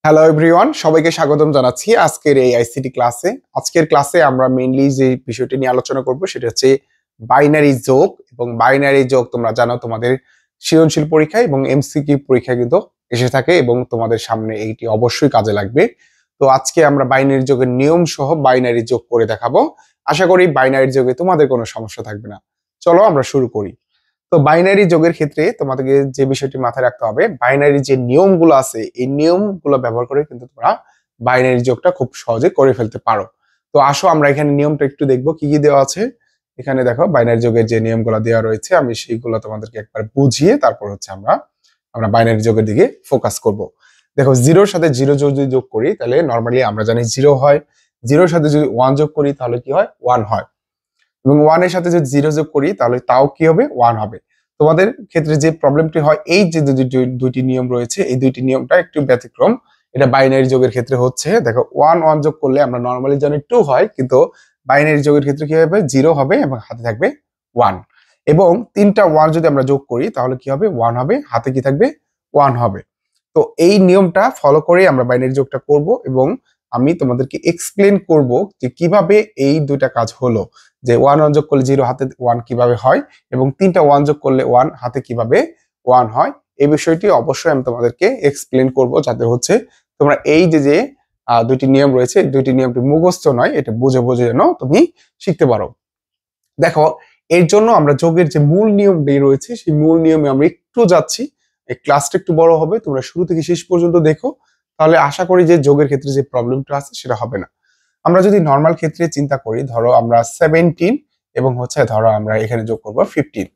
Hello everyone, সবাইকে স্বাগতম জানাচ্ছি আজকের এই আইসিটি ক্লাসে। আজকের ক্লাসে আমরা মেইনলি যে বিষয়টি নিয়ে আলোচনা করব সেটা হচ্ছে বাইনারি যোগ। এবং বাইনারি যোগ তোমরা জানো তোমাদের সৃজনশীল পরীক্ষা এবং এমসিকিউ পরীক্ষা কিন্তু এসে থাকে এবং তোমাদের সামনে এইটি অবশ্যই কাজে লাগবে। তো আজকে আমরা বাইনারি যোগের নিয়ম সহ বাইনারি যোগ করে দেখাবো। আশা করি বাইনারি যোগে তোমাদের কোনো সমস্যা থাকবে না। চলো আমরা শুরু করি। তো বাইনারি যোগের ক্ষেত্রে তোমাদেরকে যে বিষয়টি মাথায় রাখতে হবে, বাইনারি যে নিয়মগুলো আছে এই নিয়মগুলো ব্যবহার করে কিন্তু তোমরা বাইনারি যোগটা খুব সহজে করে ফেলতে পারো। তো আসো আমরা এখানে নিয়মটা একটু দেখবো কি কি দেওয়া আছে। এখানে দেখো বাইনারি যোগের যে নিয়মগুলো দেওয়া রয়েছে, আমি সেইগুলো তোমাদেরকে একবার বুঝিয়ে তারপর হচ্ছে আমরা বাইনারি যোগের দিকে ফোকাস করব। দেখো, জিরোর সাথে জিরো যদি যোগ করি তাহলে নর্মালি আমরা জানি জিরো হয়। জিরোর সাথে যদি ওয়ান যোগ করি তাহলে কি হয়? ওয়ান হয়। এবং ওয়ান এর সাথে যদি জিরো যোগ করি তাহলে তাও কি হবে? ওয়ান হবে। তোমাদের ক্ষেত্রে যে প্রবলেমটি হয়, এই যে দুইটি নিয়ম রয়েছে এই দুইটি নিয়মটা একটু ব্যতিক্রম। এটা বাইনারি যোগের ক্ষেত্রে হচ্ছে, দেখো ওয়ান ওয়ান যোগ করলে আমরা নর্মালি জানি টু হয়, কিন্তু বাইনারি যোগের ক্ষেত্রে কি হবে? জিরো হবে এবং হাতে থাকবে ওয়ান। এবং তিনটা ওয়ান যদি আমরা যোগ করি তাহলে কি হবে? ওয়ান হবে, হাতে কি থাকবে? ওয়ান হবে। তো এই নিয়মটা ফলো করে আমরা বাইনারি যোগটা করব এবং আমি তোমাদেরকে এক্সপ্লেন করব যে কিভাবে এই দুইটা কাজ হলো, যে ওয়ান ওয়ান যোগ করলে জিরো হাতে ওয়ান কিভাবে হয় এবং তিনটা ওয়ান যোগ করলে ওয়ান হাতে কিভাবে ওয়ান হয়। এই বিষয়টি অবশ্যই আমি তোমাদেরকে এক্সপ্লেন করব, যাতে হচ্ছে তোমরা এই যে যে দুইটি নিয়ম রয়েছে দুইটি নিয়মটি মুখস্থ নয়, এটা বুঝে বুঝে যেন তুমি শিখতে পারো। দেখো, এর জন্য আমরা যোগের যে মূল নিয়মটি রয়েছে সেই মূল নিয়মে আমরা একটু যাচ্ছি। এই ক্লাসটা একটু বড় হবে, তোমরা শুরু থেকে শেষ পর্যন্ত দেখো, তাহলে আশা করি যে যোগের ক্ষেত্রে যে প্রবলেমটা আছে সেটা হবে না। আমরা যদি নর্মাল ক্ষেত্রে চিন্তা করি, ধরো আমরা 17 এবং হচ্ছে ধরো আমরা এখানে যোগ করব 15।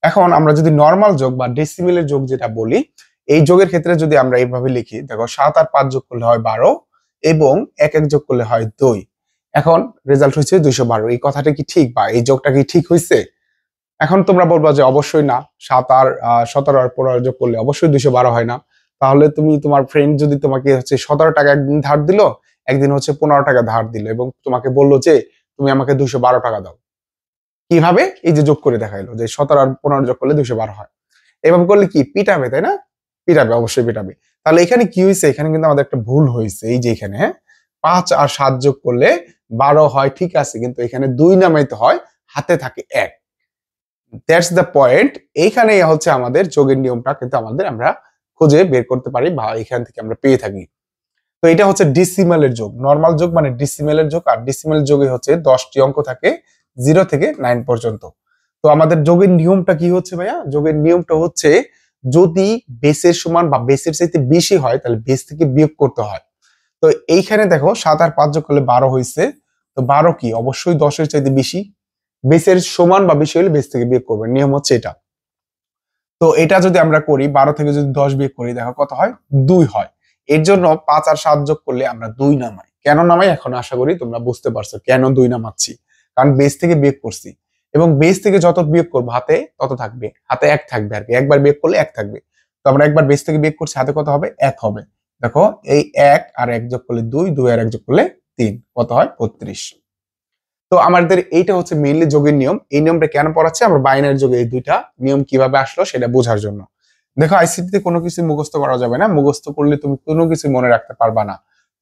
এখন আমরা যদি নর্মাল যোগ বা ডেসিমেলের যোগ যেটা বলি, এই যোগের ক্ষেত্রে যদি আমরা এইভাবে লিখি, দেখো 7 আর 5 যোগ করলে হয় 12 এবং 1 1 যোগ করলে হয় 2। এখন রেজাল্ট হচ্ছে 212। এই কথাটা কি ঠিক বা এই যোগটা কি ঠিক হয়েছে? এখন তোমরা বলবা যে অবশ্যই না, 7 আর 17 আর 15 যোগ করলে অবশ্যই 212 হয় না। তাহলে তুমি তোমার ফ্রেন্ড যদি তোমাকে হচ্ছে 17 টাকা একদিন ধার দিল, একদিন হচ্ছে 15 টাকা ধার দিল এবং তোমাকে বললো যে তুমি আমাকে 212 টাকা দাও, কিভাবে? এই যে যোগ করে দেখাইলো যে 17 আর 15 যোগ করলে 212 হয়। এভাবে করলে কি পিটাবে, তাই না? পিটাবে, অবশ্যই পিটাবে। তাহলে এখানে কি হয়েছে? এখানে কিন্তু আমাদের একটা ভুল হয়েছে। এই যে এখানে 5 আর 7 যোগ করলে 12 হয়, ঠিক আছে, কিন্তু এখানে 2 নামাইতে হয়, হাতে থাকে 1। That's the point. এইখানেই হচ্ছে আমাদের যোগের নিয়মটা কিন্তু আমরা খুঁজে বের করতে পারি বা এখান থেকে আমরা পেয়ে থাকি। তো এটা হচ্ছে ডিসিমেলের যোগ। নরমাল যোগ মানে ডিসিমেলের যোগ, আর ডিসিমেল যোগে হচ্ছে 10টি অঙ্ক থাকে 0 থেকে 9 পর্যন্ত। তো আমাদের যোগের নিয়মটা কি হচ্ছে ভাইয়া? যোগের নিয়মটা হচ্ছে যদি বেসের সমান বা বেসের চাইতে বেশি হয় তাহলে বেস থেকে বিয়োগ করতে হয়। তো এইখানে দেখো 7 আর 5 যোগ করলে 12 হয়েছে। তো 12 কি? অবশ্যই 10-এর চাইতে বেশি। বেসের সমান বা বেশি হলে বেস থেকে বিয়োগ করবে, নিয়ম হচ্ছে এটা। তো এটা যদি আমরা করি, 12 থেকে যদি 10 বিয়োগ করি, দেখো কত হয়? 2 হয়। এর জন্য 5 আর 7 যোগ করলে আমরা 2 নামাই। কেন নামাই? এখন আশা করি তোমরা বুঝতে পারছো কেন 2 নামাচ্ছি। কারণ বেস থেকে বিয়োগ করছি এবং বেস থেকে যত বিয়োগ করবো হাতে তত থাকবে, হাতে 1 থাকবে আর কি। একবার বিয়োগ করলে 1 থাকবে। তো আমরা একবার বেস থেকে বিয়োগ করছি, হাতে কত হবে? 1 হবে। দেখো, এই 1 আর 1 যোগ করলে 2, 2 আর 1 যোগ করলে 3, কত হয়? 32। তো আমাদের এইটা হচ্ছে মেইনলি যোগের নিয়ম। এই নিয়মটা কেন পড়াচ্ছে? আমরা বাইনারি যোগে এই দুইটা নিয়ম কিভাবে আসলো সেটা বোঝার জন্য। দেখো, আইসিটিতে কোনো কিছু মুখস্থ করা যাবে না। মুখস্থ করলে তুমি কোনো কিছু মনে রাখতে পারবা না।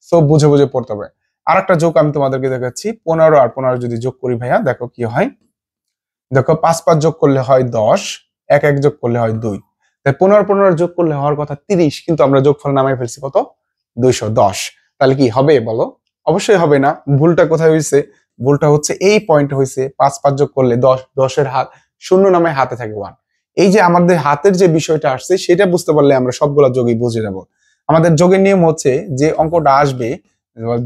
সো বুঝে বুঝে পড়তে হবে। আর একটা যোগ আমি তোমাদেরকে দেখাচ্ছি। 15 আর 15 যদি যোগ করি ভাইয়া, দেখো কি হয়। দেখো, 5 5 যোগ করলে হয় 10, 1 1 যোগ করলে হয় 2। তাই 15 15 যোগ করলে হওয়ার কথা 30, কিন্তু আমরা যোগফল নামাই ফেলছি কত? 210। তাহলে কি হবে বলো? অবশ্যই হবে না। ভুলটা কোথায় হয়েছে? ভুলটা হচ্ছে এই পয়েন্টে হয়েছে। 5 5 যোগ করলে 10, 10 এর হাত শূন্য নামে হাতে থাকে 1। এই যে আমাদের হাতের যে বিষয়টা আসছে সেটা বুঝতে পারলে আমরা সবগুলা যোগই বুঝে যাব। আমাদের যোগের নিয়ম হচ্ছে যে অঙ্কটা আসবে,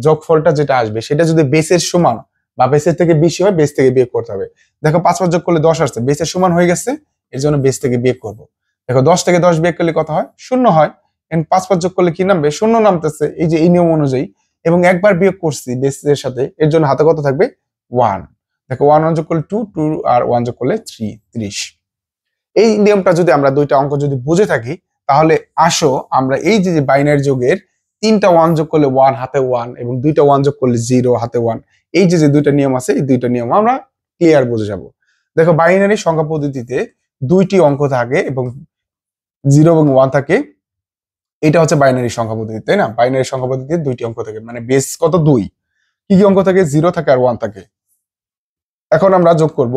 যোগফলটা যেটা আসবে সেটা যদি বেসের সমান বা বেসের থেকে বেশি হয়, বেস থেকে বিয়োগ করতে হবে। দেখো, 5 5 যোগ করলে 10 আসছে, বেসের সমান হয়ে গেছে, এর জন্য বেস থেকে বিয়োগ করব। দেখো, 10 থেকে 10 বিয়োগ করলে কত হয়? 0 হয়। 5 5 যোগ করলে কি নামবে? 0 নামতেছে, এই যে এই নিয়ম অনুযায়ী। এবং একবার বিয়োগ করছি বেসের সাথে, এর জন্য হাতে কত থাকবে? 1। দেখো, 1 1 যোগ করলে 2, 2 আর 1 যোগ করলে 3, 30। এই নিয়মটা যদি আমরা দুইটা অঙ্ক যদি বুঝে থাকি, তাহলে আসো আমরা এই যে বাইনারি যোগের 3টা 1 যোগ করলে 1 হাতে 1 এবং 2টা 1 যোগ করলে 0 হাতে 1, এই যে যে দুইটা নিয়ম আছে এই দুইটা নিয়ম আমরা ক্লিয়ার বুঝে যাব। দেখো, বাইনারি সংখ্যা পদ্ধতিতে 2টি অঙ্ক থাকে এবং 0 এবং 1 থাকে। এটা হচ্ছে বাইনারি সংখ্যা পদ্ধতি, তাই না? বাইনারি সংখ্যা পদ্ধতিতে দুইটি অঙ্ক থাকে, মানে বেস কত 2, কি কি অঙ্ক থাকে? 0 থাকে আর 1 থাকে। এখন আমরা যোগ করব,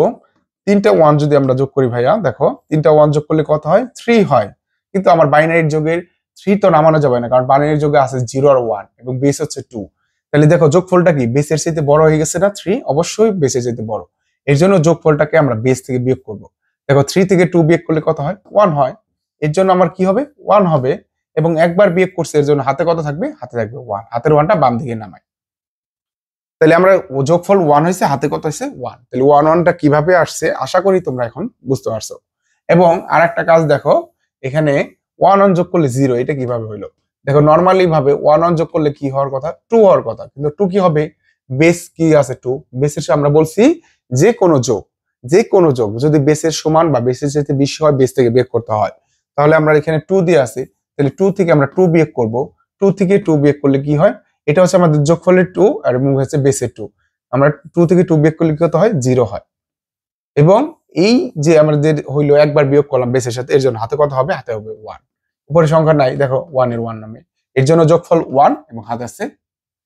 3টা 1 যদি আমরা যোগ করি ভাইয়া, দেখো 3টা 1 যোগ করলে কত হয়? 3 হয়। কিন্তু আমার বাইনারির যোগের 3 তো নামানো যাবে না, কারণ বাইনারির যোগে আছে 0 আর 1 এবং বেস হচ্ছে 2। তাহলে দেখো যোগফলটা কি? বেসের চাইতে বড় হয়ে গেছে না 3? অবশ্যই বেসের চাইতে বড়। এর জন্য যোগফলটাকে আমরা বেস থেকে বিয়োগ করব। দেখো 3 থেকে 2 বিয়োগ করলে কত হয়? 1 হয়। এর জন্য আমার কি হবে? 1 হবে। এবং একবার বিয়োগ করছে, এর জন্য হাতে কত থাকবে? হাতে থাকবে 1। হাতের 1টা বাম দিকে নামাই। তাহলে আমরা যোগফল 1 হয়েছে, হাতে কত হয়েছে? 1। তাহলে 1 1টা কিভাবে আসছে আশা করি তোমরা এখন বুঝতে পারছো। এবং আরেকটা কাজ দেখো, এখানে 1 1 যোগ করলে 0, এটা কিভাবে হইলো? দেখো নরমালি ভাবে 1 1 যোগ করলে কি হওয়ার কথা? 2 হওয়ার কথা, কিন্তু 2 কি হবে? বেস কি আছে? 2। বেসের সাথে আমরা বলছি যে কোনো যোগ, যে কোনো যোগ যদি বেসের সমান বা বেসের চাইতে বেশি হয়, বেস থেকে বিয়োগ করতে হয়। তাহলে আমরা এখানে 2 দিয়ে আছে, তাহলে 2 থেকে আমরা 2 বিয়োগ করব। 2 থেকে 2 বিয়োগ করলে কি হয়? এটা হচ্ছে আমাদের যোগফলের 2 আর এবং হচ্ছে বেসের 2। আমরা 2 থেকে 2 বিয়োগ করলে কত হয়? 0 হয়। এবং এই যে আমাদের হইলো একবার বিয়োগ করলাম বেসের সাথে, এর জন্য হাতে কত হবে? হাতে হবে 1। উপরে সংখ্যা নাই, দেখো 1 এর 1 নামে, এর জন্য যোগফল 1 এবং হাতে আছে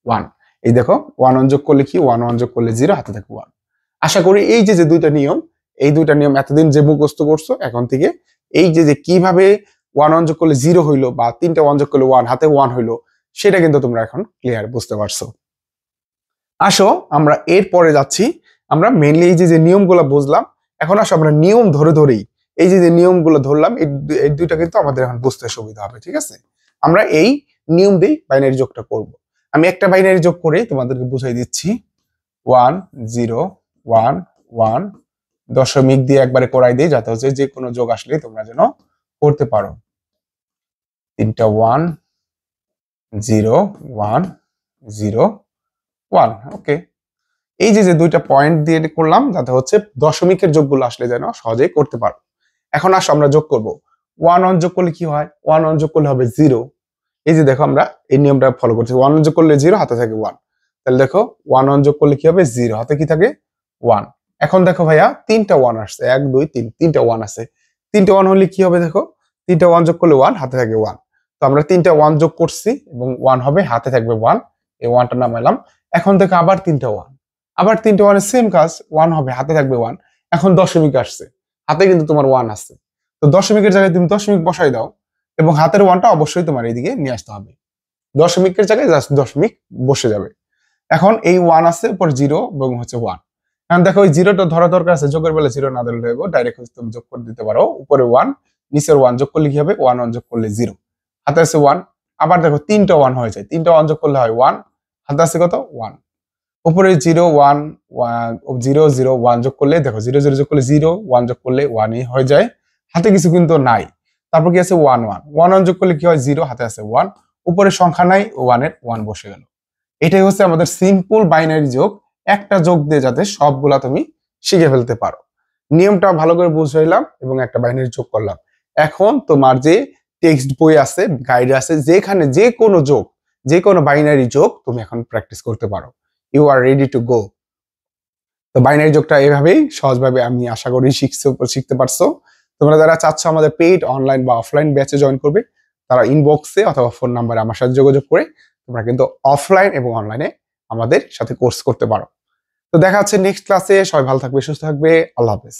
1। এই দেখো 1 1 যোগ করলে কি? 1 1 যোগ করলে 0, হাতে থাকে 1। আশা করি এই যে দুইটা নিয়ম, এই দুইটা নিয়ম এতদিন যে মুখস্থ করছো, এখন থেকে এই যে কিভাবে 1 1 যোগ করলে 0 হইলো বা 3টা 1 যোগ করলে 1, হাতে 1 হইলো, সেটা কিন্তু তোমরা এখন ক্লিয়ার বুঝতে পারছো। আসো আমরা এর পরে যাচ্ছি। আমরা মেইনলি এই যে নিয়মগুলো বুঝলাম, এখন আসো আমরা নিয়ম ধরে ধরেই এই যে নিয়মগুলো ধরলাম, এই দুইটা কিন্তু আমাদের এখন বুঝতে সুবিধা হবে, ঠিক আছে? আমরা এই নিয়ম দিয়ে বাইনারি যোগটা করব। আমি একটা বাইনারি যোগ করে তোমাদেরকে বুঝাই দিচ্ছি। 1 0 1 1 দশমিক দিয়ে একবারে করাই দিই, যাতে হচ্ছে যে কোনো যোগ আসলে তোমরা যেন করতে পারো। 3টা 1 0 1 0 1, ওকে। এই যে দুইটা পয়েন্ট দিয়ে করলাম, যাতে হচ্ছে দশমিকের যোগগুলো আসলে যেন সহজেই করতে পারো। এখন আসো আমরা যোগ করব। 1 1 যোগ করলে কি হয়? 1 1 যোগ করলে হবে 0। এই যে দেখো আমরা এই নিয়মটা ফলো করছি। 1 1 যোগ করলে 0, হাতে থাকে 1। তাহলে দেখো 1 1 যোগ করলে কি হবে? 0, হাতে কি থাকে? 1। এখন দেখো ভাইয়া 3টা 1 আসছে, 1 2 3, 3টা 1 আছে। 3টা 1 হলে কি হবে? দেখো 3টা 1 যোগ করলে 1, হাতে থাকে 1। তো আমরা 3টা 1 যোগ করছি এবং 1 হবে, হাতে থাকবে 1। এই 1টা নামাইলাম। এখন দেখো আবার 3টা 1, আবার 3টা 1 এর সেম কাজ, 1 হবে, হাতে থাকবে 1। এখন দশমিক আসছে, হাতে কিন্তু তোমার 1 আছে। তো দশমিকের জায়গায় তুমি দশমিক বসাই দাও এবং হাতের 1টা অবশ্যই তোমার এইদিকে নিয়ে আসতে হবে। দশমিকের জায়গায় জাস্ট দশমিক বসে যাবে। এখন এই 1 আছে, উপর 0 এবং হচ্ছে 1। এখন দেখো ওই 0টা ধরা দরকার আছে, যোগের বেলা 0 না ধরলে হবে, ডাইরেক্ট তুমি যোগ করে দিতে পারো। উপরে 1, নিচের 1 যোগ করলে কি হবে? 1 1 যোগ করলে 0, হাতে আছে 1। আবার দেখো 3টা 1 হয়ে যায়, 3টা 1 যোগ করলে হয় 1, হাতে আছে কত? 1। উপরে 0 1 0 0 1 যোগ করলে দেখো 0 0 যোগ করলে 0, 1 যোগ করলে 1ই হয়ে যায়, হাতে কিছু কিন্তু নাই। তারপর কি আছে? 1 1 1 1 যোগ করলে কি হয়? 0, হাতে আছে 1। উপরে সংখ্যা নাই, 1 এর 1 বসে গেল। এটাই হচ্ছে আমাদের সিম্পল বাইনারি যোগ। একটা যোগ দিয়ে যাতে সবগুলা তুমি শিখে ফেলতে পারো। নিয়মটা ভালো করে বুঝাইলাম এবং একটা বাইনারি যোগ করলাম। এখন তোমার যে টেক্সট বই আছে, গাইড আছে, যেখানে যে কোনো যোগ, যে কোনো বাইনারি যোগ তুমি এখন প্র্যাকটিস করতে পারো। You are ready to go. তো বাইনারি যোগটা এভাবেই সহজভাবে আমি আশা করি শিখতে পারছো। তোমরা যারা চাচ্ছ আমাদের পেইড অনলাইন বা অফলাইন ব্যাচে জয়েন করবে, তারা ইনবক্সে অথবা ফোন নাম্বারে আমার সাথে যোগাযোগ করে তোমরা কিন্তু অফলাইন এবং অনলাইনে আমাদের সাথে কোর্স করতে পারো। তো দেখা হচ্ছে নেক্সট ক্লাসে। সবাই ভালো থাকবে, সুস্থ থাকবে। আল্লাহ হাফেজ।